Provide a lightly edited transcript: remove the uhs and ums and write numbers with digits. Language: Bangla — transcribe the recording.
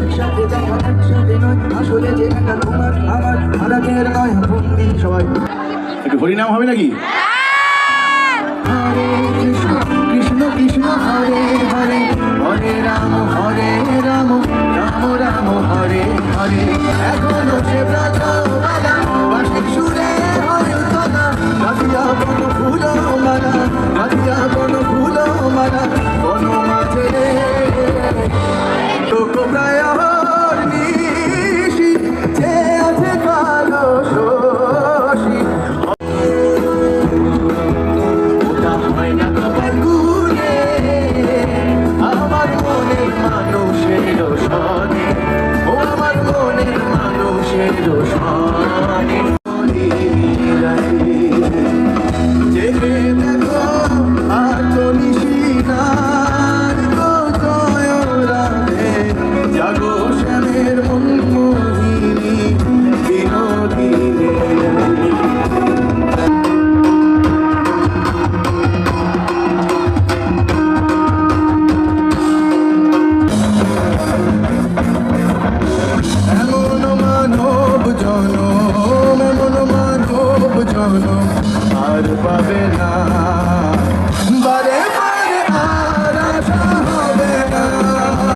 একসাথে দেখা একসাথে নয় আসলে যে একটা তোমার আমার আলাগের নয় বন্দি সবাই একটু হরিনাম হবে নাকি? হরে কৃষ্ণ কৃষ্ণ কৃষ্ণ হরে হরে হরে রাম রাম রাম হরে হরে এখনো সে ব্রজবালা বাঁশির সুরে হয়তো না গাছিয়া বন ফুল মালা গাছিয়া বন ফুল মালা বন মাঝে লোক প্রায় নিশি যে আছে কালো শশী আমার মনের মানুষের সনে ও আমার মনের মানুষের সনে জেগে দেখো আর নিশিনার জয় রাধে জাগো শ্যামের মন মোহিনী বিনোদিনী আর পাবে না।